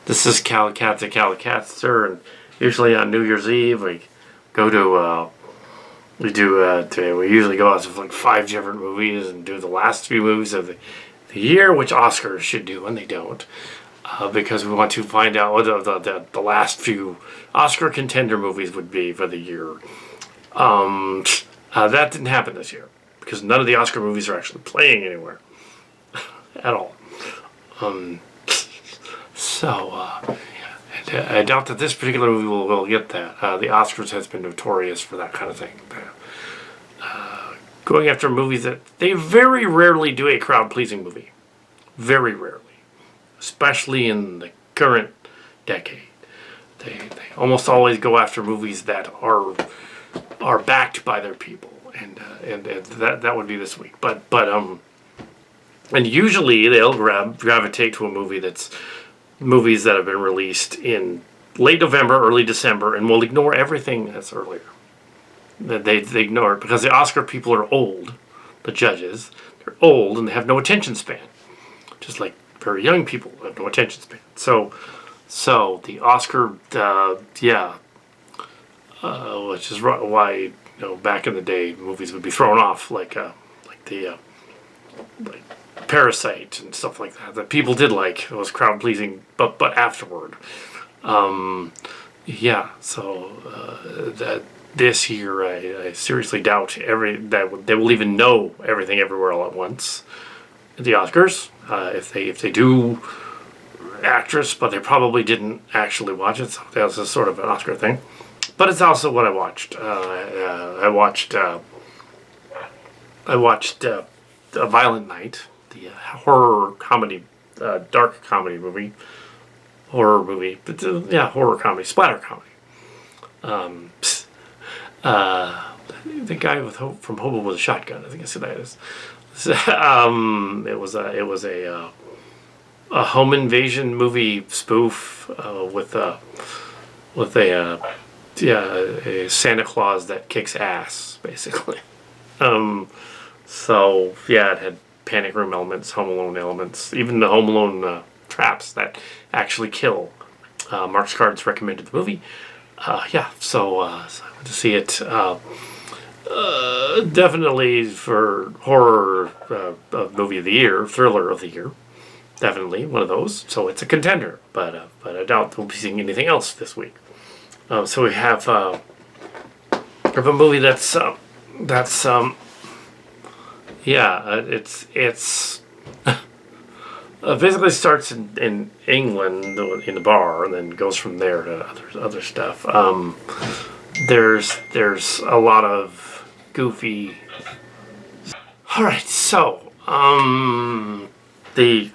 This is Kal Kat the Kal Katster, and usually on New Year's Eve we go to we usually go out to like 5 different movies and do the last few movies of the year, which Oscars should do, and they don't, because we want to find out what the last few Oscar contender movies would be for the year. That didn't happen this year because none of the Oscar movies are actually playing anywhere at all. I doubt that this particular movie will get that. The Oscars has been notorious for that kind of thing. Going after movies that they very rarely do a crowd-pleasing movie. Very rarely. Especially in the current decade. They almost always go after movies that are backed by their people. And that would be this week. And usually they'll gravitate to a movie that's movies that have been released in late November, early December, and will ignore everything that's earlier. They ignore it because the Oscar people are old. The judges, they're old and they have no attention span, just like very young people have no attention span. So the Oscar, which is why back in the day movies would be thrown off like Parasite and stuff like that people did like. It was crowd pleasing, but afterward, that this year I seriously doubt that they will even know everything everywhere all at once. The Oscars, if they do actress, but they probably didn't actually watch it. So that's a sort of an Oscar thing. But it's also what I watched. I watched A Violent Night, the horror comedy, dark comedy movie, horror movie, but horror comedy, splatter comedy. The guy from Hobo with a Shotgun, I think I said that is. It was a home invasion movie spoof with a Santa Claus that kicks ass, basically. It had Panic Room elements, Home Alone elements, even the Home Alone traps that actually kill. Mark's Cards recommended the movie. So I went to see it. Definitely for horror movie of the year, thriller of the year. Definitely one of those. So it's a contender, but I doubt we'll be seeing anything else this week. So we have a movie it's basically starts in England in the bar and then goes from there to other stuff. There's a lot of goofy. All right, so the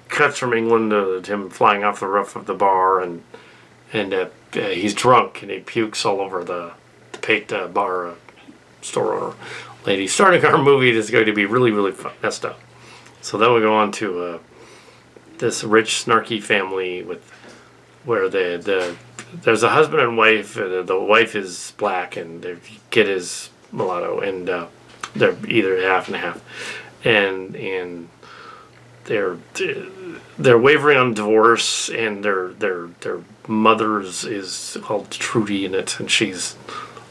cuts from England to him flying off the roof of the bar and he's drunk and he pukes all over the bar store owner lady. Starting our movie is going to be really, really messed up. So then we go on to this rich, snarky family where there's a husband and wife. The wife is black and the kid is mulatto, and they're either half and half, and they're wavering on divorce, and their mother's is called Trudy in it, and she's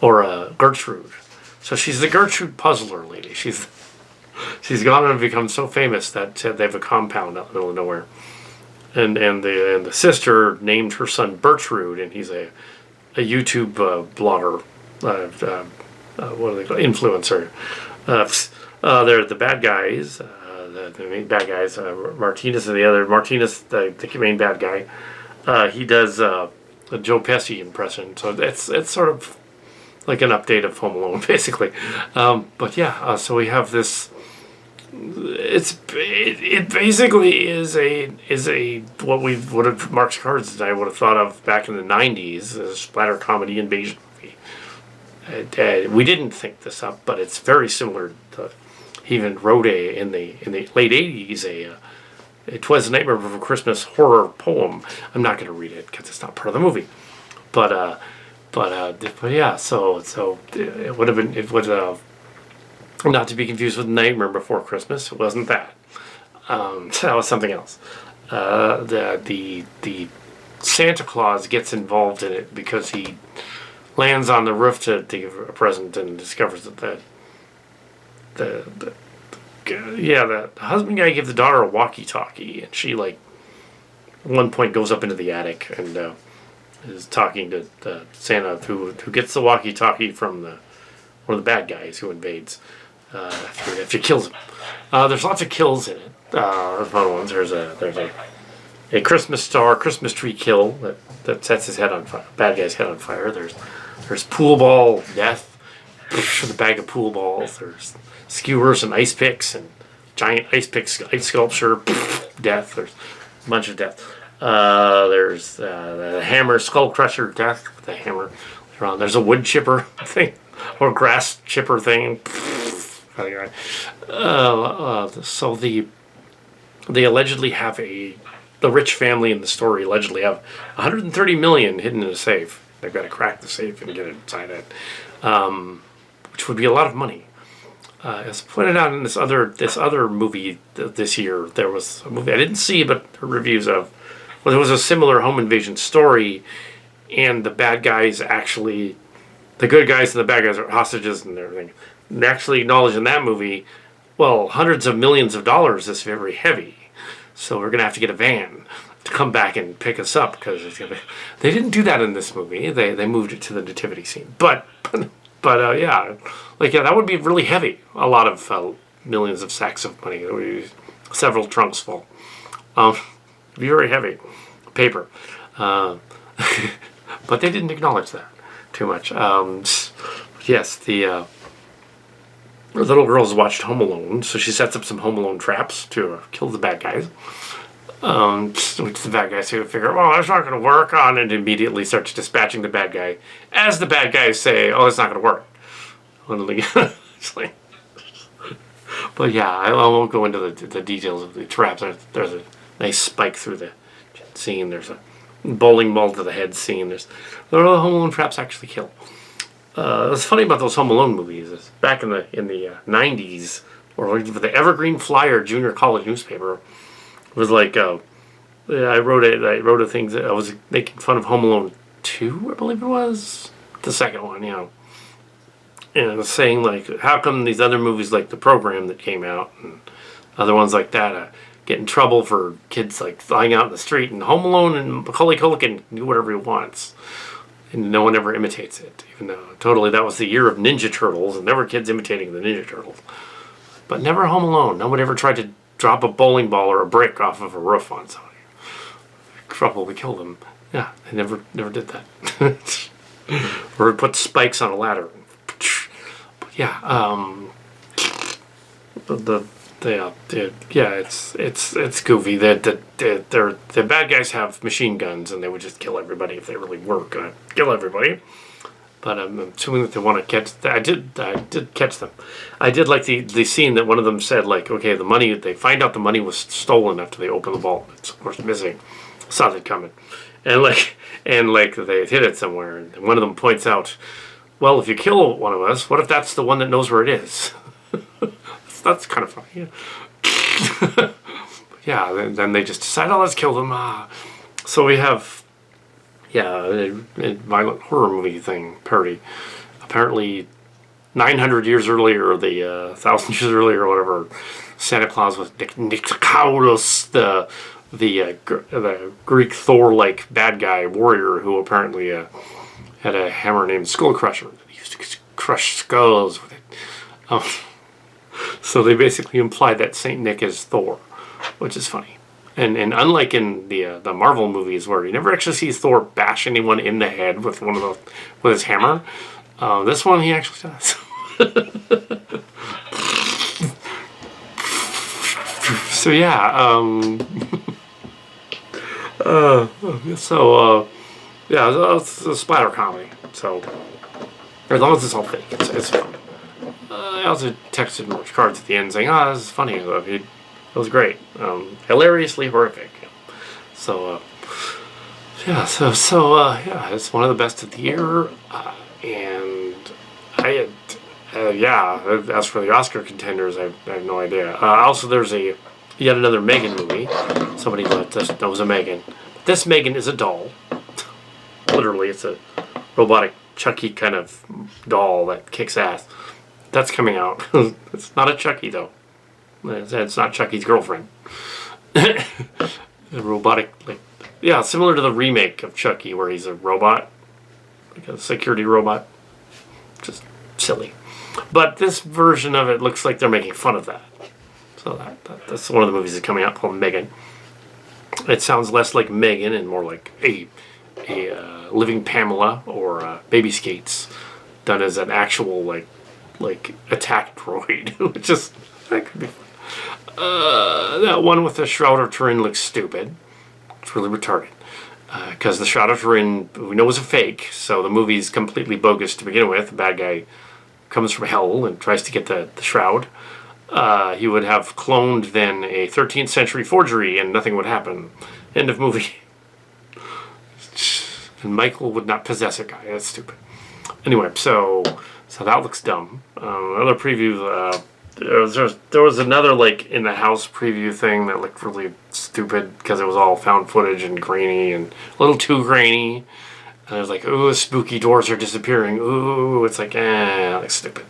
Gertrude. So she's the Gertrude Puzzler lady. She's gone and become so famous that they have a compound out in the middle of nowhere. And the sister named her son Bertrude, and he's a YouTube blogger, what do they call it? Influencer. They're the bad guys. The main bad guys. Martinez and the other Martinez, the main bad guy. He does a Joe Pesci impression, so it's sort of like an update of Home Alone, basically. So we have this. It basically is a what we would have Mark's Cards and I would have thought of back in the 90s, a splatter comedy invasion movie. We didn't think this up, but it's very similar to. He even wrote in the late 80s It Was a Nightmare Before Christmas horror poem. I'm not going to read it because it's not part of the movie, but yeah. So it would have been Not to be confused with Nightmare Before Christmas. It wasn't that. That was something else. The Santa Claus gets involved in it because he lands on the roof to give a present and discovers that the husband guy gives the daughter a walkie-talkie, and she like at one point goes up into the attic and is talking to Santa, who gets the walkie-talkie from one of the bad guys who invades. After kills him, there's lots of kills in it. There's fun ones. There's a Christmas tree kill that sets his head on fire. Bad guy's head on fire. There's pool ball death with a bag of pool balls. There's skewers and ice picks and giant ice sculpture death. There's a bunch of death. There's the hammer skull crusher death with the hammer. There's a wood chipper thing or grass chipper thing. So they allegedly have the rich family in the story allegedly have 130 million hidden in a safe. They've got to crack the safe and get it inside it, which would be a lot of money. As pointed out in this other movie this year, there was a movie I didn't see, but reviews of. Well, there was a similar home invasion story, and the good guys and the bad guys are hostages and everything. And actually acknowledged in that movie, well, hundreds of millions of dollars is very heavy, so we're gonna have to get a van to come back and pick us up because they didn't do that in this movie. They moved it to the nativity scene, but yeah, that would be really heavy. A lot of millions of sacks of money. It would be several trunks full. It'd be very heavy paper, but they didn't acknowledge that too much. Yes, the little girl's watched Home Alone, so she sets up some Home Alone traps to kill the bad guys. Which the bad guys figure, well, that's not going to work on, and immediately starts dispatching the bad guy. As the bad guys say, oh, it's not going to work. But yeah, I won't go into the details of the traps. There's a nice spike through the scene. There's a bowling ball to the head scene. The Home Alone traps actually kill. What's funny about those Home Alone movies is back in the 90s, or the Evergreen Flyer junior college newspaper, was like I wrote a thing that I was making fun of Home Alone 2, I believe it was the second one, and I was saying like, how come these other movies like The Program that came out and other ones like that get in trouble for kids like flying out in the street, and Home Alone and Macaulay Culkin do whatever he wants. And no one ever imitates it, even though totally that was the year of Ninja Turtles, and there were kids imitating the Ninja Turtles. But never Home Alone. No one ever tried to drop a bowling ball or a brick off of a roof on somebody. Probably kill them. Yeah, they never did that. Or put spikes on a ladder. But yeah, it's goofy. The bad guys have machine guns, and they would just kill everybody if they really were gonna kill everybody. But I'm assuming that they want to catch. I did catch them. I did like the scene that one of them said, like, okay, the money. They find out the money was stolen after they open the vault. It's of course missing. Saw that coming, and they hid it somewhere. And one of them points out, well, if you kill one of us, what if that's the one that knows where it is? That's kind of funny. Yeah, then they just decide, oh, let's kill them. So we have, a violent horror movie thing parody. Apparently, 900 years earlier, or 1,000 years earlier, or whatever, Santa Claus was Nikolaos, the Greek Thor-like bad guy warrior who apparently had a hammer named Skull Crusher. He used to crush skulls with it. So they basically implied that Saint Nick is Thor, which is funny. And unlike in the Marvel movies where you never actually see Thor bash anyone in the head with with his hammer, this one he actually does. So yeah, it's a splatter comedy. So as long as it's all fake, it's fun. I also texted Rich Cards at the end saying, this is funny. It was great. Hilariously horrific. So, it's one of the best of the year. And I Yeah. As for the Oscar contenders, I have no idea. Also, there's yet another Megan movie. Somebody let us know it was a Megan. This Megan is a doll. Literally, it's a robotic Chucky kind of doll that kicks ass. That's coming out. It's not a Chucky though. It's not Chucky's girlfriend. The robotic, yeah, similar to the remake of Chucky, where he's a robot, like a security robot. Just silly. But this version of it looks like they're making fun of that. So that's one of the movies that's coming out called Megan. It sounds less like Megan and more like a living Pamela or Baby Skates done as an actual like attack droid, which is that could be fun. That one with the Shroud of Turin looks stupid. It's really retarded. Because the Shroud of Turin, we know, is a fake, so the movie's completely bogus to begin with. The bad guy comes from hell and tries to get the shroud. He would have cloned then a 13th century forgery and nothing would happen. End of movie. And Michael would not possess a guy. That's stupid. Anyway, so that looks dumb. Another preview, there was another in the house preview thing that looked really stupid because it was all found footage and grainy and a little too grainy. And it was like, ooh, spooky doors are disappearing. Ooh, it's like, like stupid.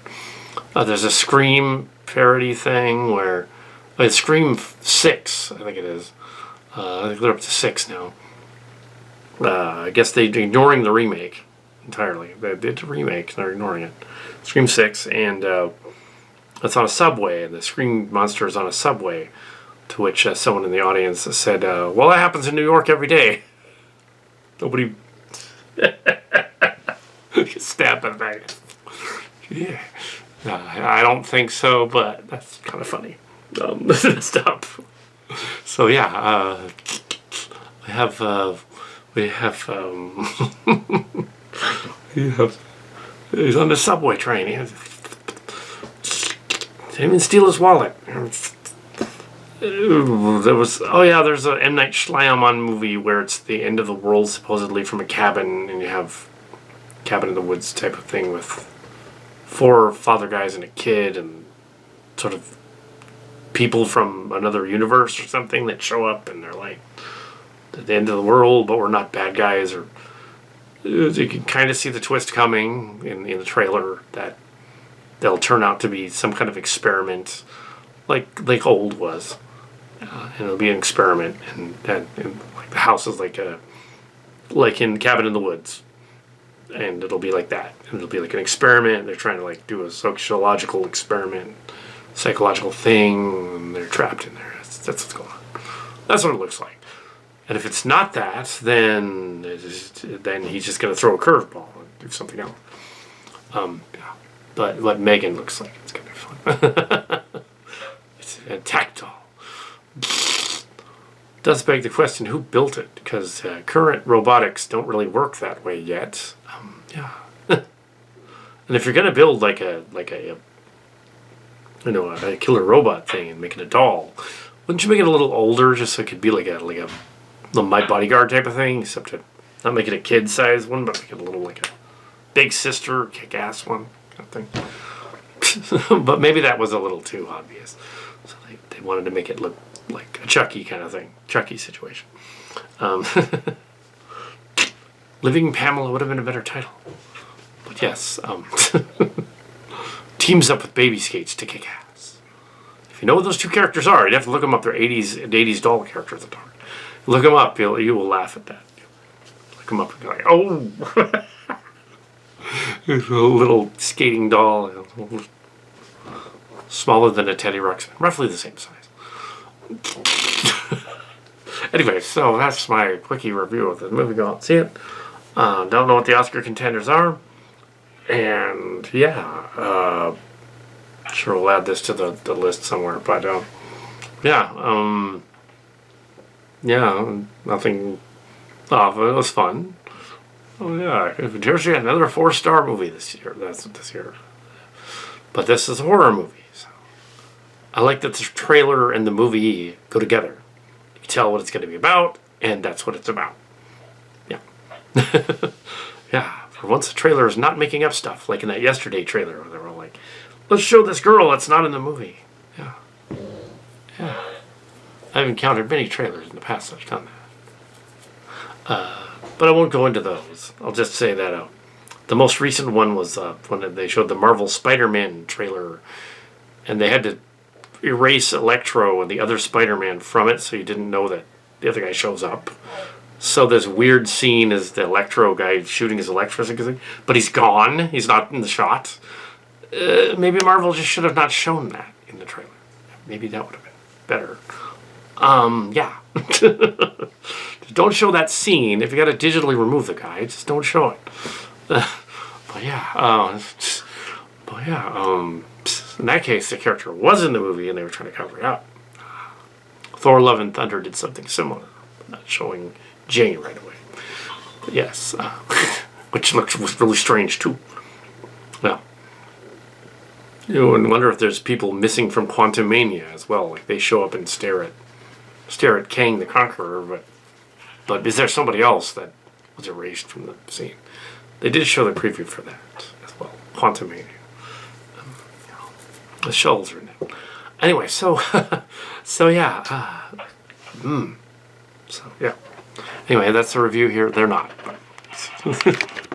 There's a Scream parody thing where it's Scream 6, I think it is. I think they're up to 6 now. I guess they're ignoring the remake entirely. They did a remake, they're ignoring it. Scream 6, and it's on a subway, and the Scream monster is on a subway, to which someone in the audience said, well, that happens in New York every day. Nobody stabbed in the back. Yeah. I don't think so, but that's kind of funny. Stuff. So yeah, we have he's on the subway train. He didn't even steal his wallet. There's a M. Night Shyamalan movie where it's the end of the world supposedly from a cabin, and you have cabin in the woods type of thing with 4 father guys and a kid and sort of people from another universe or something that show up and they're like at the end of the world, but we're not bad guys. Or you can kind of see the twist coming in the trailer that they'll turn out to be some kind of experiment, like Old was, and it'll be an experiment, and like the house is like in Cabin in the Woods. And it'll be like that. And it'll be like an experiment. They're trying to do a sociological experiment, psychological thing, and they're trapped in there. That's what's going on. That's what it looks like. And if it's not that, then he's just going to throw a curveball and do something else. Yeah. But what Megan looks like, it's going to be fun. It's a tactile. Does beg the question, who built it? Because current robotics don't really work that way yet. Yeah. And if you're gonna build like a killer robot thing and make it a doll, wouldn't you make it a little older just so it could be like a My Bodyguard type of thing, except to not make it a kid-sized one, but make it a little like a big sister, kick-ass one kind of thing. But maybe that was a little too obvious, so they wanted to make it look like a Chucky kind of thing, Chucky situation. Living Pamela would have been a better title. But yes, teams up with Baby Skates to kick ass. If you know what those 2 characters are, you'd have to look them up. They're 80s doll characters. Look them up. You will laugh at that. Look them up and be like, oh! A little skating doll. Smaller than a Teddy Ruxpin. Roughly the same size. Anyway, so that's my quickie review of the movie. Go out and see it. Don't know what the Oscar contenders are. And yeah, sure we'll add this to the list somewhere. But nothing off. It was fun. Oh yeah, here's another 4-star movie this year. That's this year. But this is a horror movie. So I like that the trailer and the movie go together. You can tell what it's going to be about, and that's what it's about. Yeah. Yeah. For once, the trailer is not making up stuff, like in that Yesterday trailer, where they were like, like, let's show this girl that's not in the movie. Yeah. Yeah. I've encountered many trailers in the past that have done that. But I won't go into those. I'll just say that the most recent one was when they showed the Marvel Spider-Man trailer, and they had to erase Electro and the other Spider-Man from it so you didn't know that the other guy shows up. So this weird scene is the Electro guy shooting his electricity, but he's gone. He's not in the shot. Maybe Marvel just should have not shown that in the trailer. Maybe that would have been better. Yeah. Don't show that scene. If you got to digitally remove the guy, just don't show it. But yeah. In that case, the character was in the movie and they were trying to cover it up. Thor: Love and Thunder did something similar, not showing Jane right away. But yes, which was really strange too. Well, you wonder if there's people missing from Quantumania as well. Like they show up and stare at Kang the Conqueror, but is there somebody else that was erased from the scene? They did show the preview for that as well. Quantumania. The shells are in it. Anyway, so yeah. So yeah. Anyway, that's the review here. They're not. But